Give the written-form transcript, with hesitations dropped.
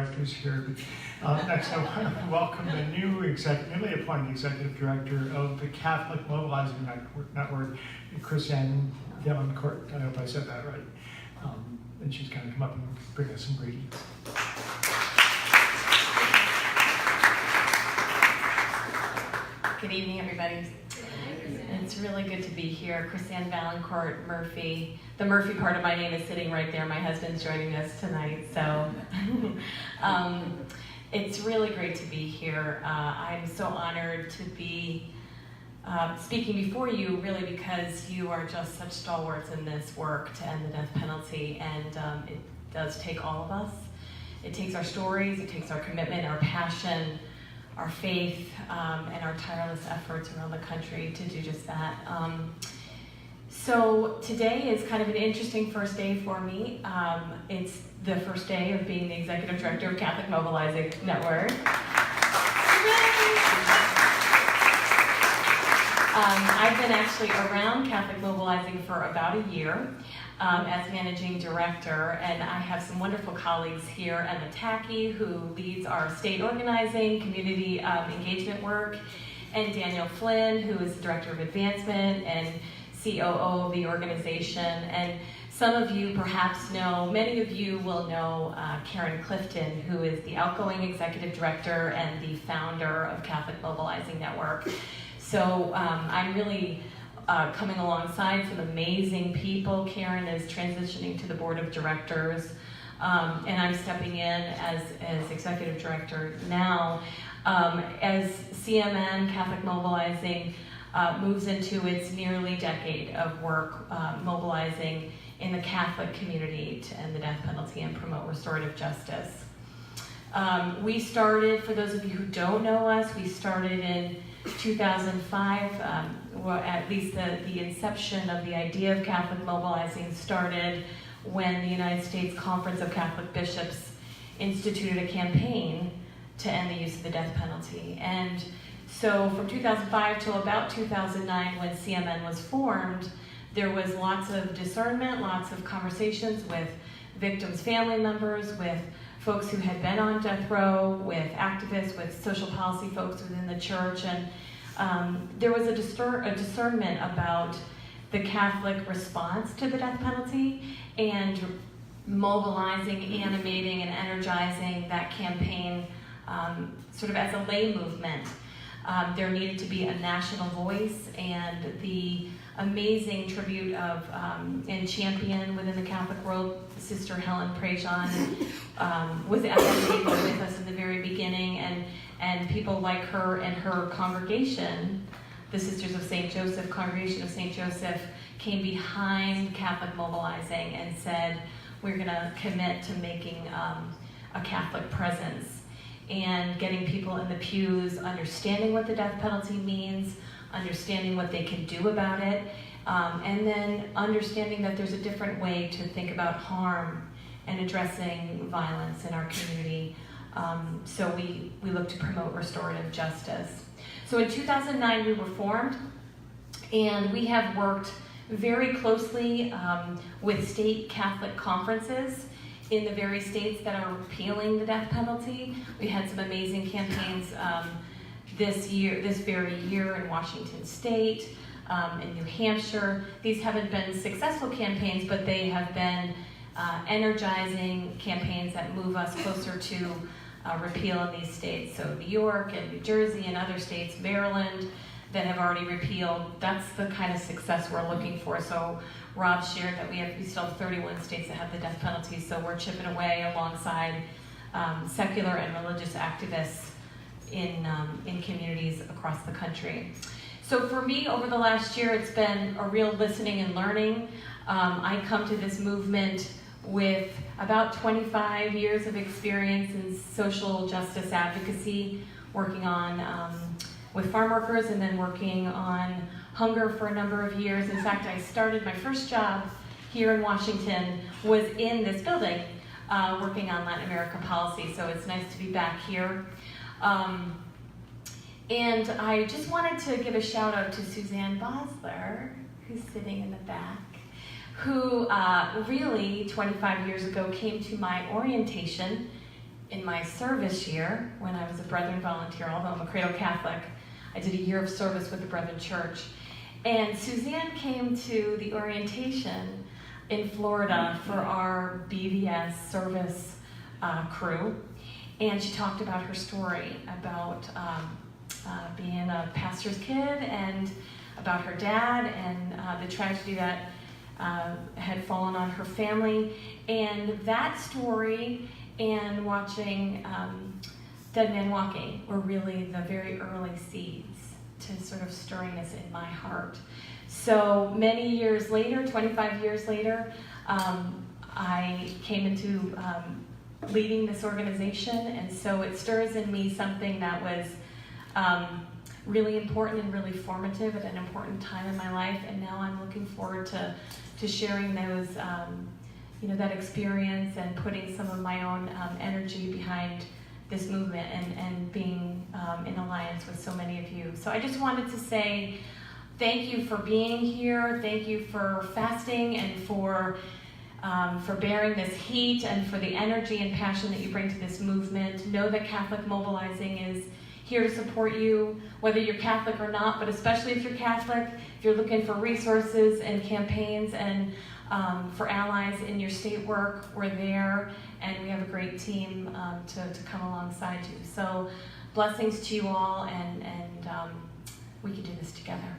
directors here. Next, I want to welcome the newly appointed executive director of the Catholic Mobilizing Network, Krisanne Vaillancourt. I hope I said that right. And she's going to come up and bring us some greetings. Good evening, everybody. It's really good to be here. Krisanne Vaillancourt, Murphy. The Murphy part of my name is sitting right there. My husband's joining us tonight, so it's really great to be here. I'm so honored to be speaking before you, really because you are just such stalwarts in this work to end the death penalty, and it does take all of us. It takes our stories, it takes our commitment, our passion, our faith, and our tireless efforts around the country to do just that. So today is kind of an interesting first day for me. It's the first day of being the executive director of Catholic Mobilizing Network. I've been actually around Catholic Mobilizing for about a year as managing director, and I have some wonderful colleagues here. Emma Tacky, who leads our state organizing, community engagement work, and Daniel Flynn, who is the director of advancement and COO of the organization. And some of you perhaps know, many of you will know Karen Clifton, who is the outgoing executive director and the founder of Catholic Mobilizing Network. So I'm really coming alongside some amazing people. Karen is transitioning to the board of directors, and I'm stepping in as executive director now. As CMN, Catholic Mobilizing, moves into its nearly decade of work mobilizing in the Catholic community to end the death penalty and promote restorative justice. We started, for those of you who don't know us, we started in 2005, or at least the inception of the idea of Catholic Mobilizing started when the United States Conference of Catholic Bishops instituted a campaign to end the use of the death penalty. And so from 2005 till about 2009, when CMN was formed, there was lots of discernment, lots of conversations with victims' family members, with folks who had been on death row, with activists, with social policy folks within the church, and there was a discernment about the Catholic response to the death penalty and mobilizing, animating, and energizing that campaign sort of as a lay movement. There needed to be a national voice, and the amazing tribute of and champion within the Catholic world, Sister Helen Prejean, was at that table with us in the very beginning, and people like her and her congregation, the Sisters of St. Joseph, Congregation of St. Joseph, came behind Catholic Mobilizing and said, we're going to commit to making a Catholic presence and getting people in the pews, understanding what the death penalty means, understanding what they can do about it, and then understanding that there's a different way to think about harm and addressing violence in our community. So we look to promote restorative justice. So in 2009 we were formed, and we have worked very closely with state Catholic conferences in the very states that are repealing the death penalty. We had some amazing campaigns this very year in Washington State, in New Hampshire. These haven't been successful campaigns, but they have been energizing campaigns that move us closer to repeal in these states. So New York and New Jersey and other states, Maryland, that have already repealed. That's the kind of success we're looking for. So Rob shared that we still have 31 states that have the death penalty, so we're chipping away alongside secular and religious activists in communities across the country. So for me, over the last year, it's been a real listening and learning. I come to this movement with about 25 years of experience in social justice advocacy, working on with farm workers and then working on hunger for a number of years. In fact, I started my first job here in Washington was in this building, working on Latin America policy, so it's nice to be back here. And I just wanted to give a shout out to Suzanne Bosler, who's sitting in the back, who really 25 years ago came to my orientation in my service year, when I was a Brethren volunteer, although I'm a cradle Catholic, I did a year of service with the Brethren Church. And Suzanne came to the orientation in Florida for our BVS service crew. And she talked about her story about being a pastor's kid and about her dad and the tragedy that had fallen on her family. And that story and watching Dead Man Walking were really the very early seeds to sort of stirring this in my heart. So many years later, 25 years later, I came into leading this organization, and so it stirs in me something that was really important and really formative at an important time in my life, and now I'm looking forward to sharing those, that experience and putting some of my own energy behind this movement and being in alliance with so many of you. So I just wanted to say thank you for being here, thank you for fasting and for bearing this heat and for the energy and passion that you bring to this movement. Know that Catholic Mobilizing is here to support you, whether you're Catholic or not, but especially if you're Catholic, if you're looking for resources and campaigns and for allies in your state work, we're there, and we have a great team to come alongside you. So blessings to you all, and we can do this together.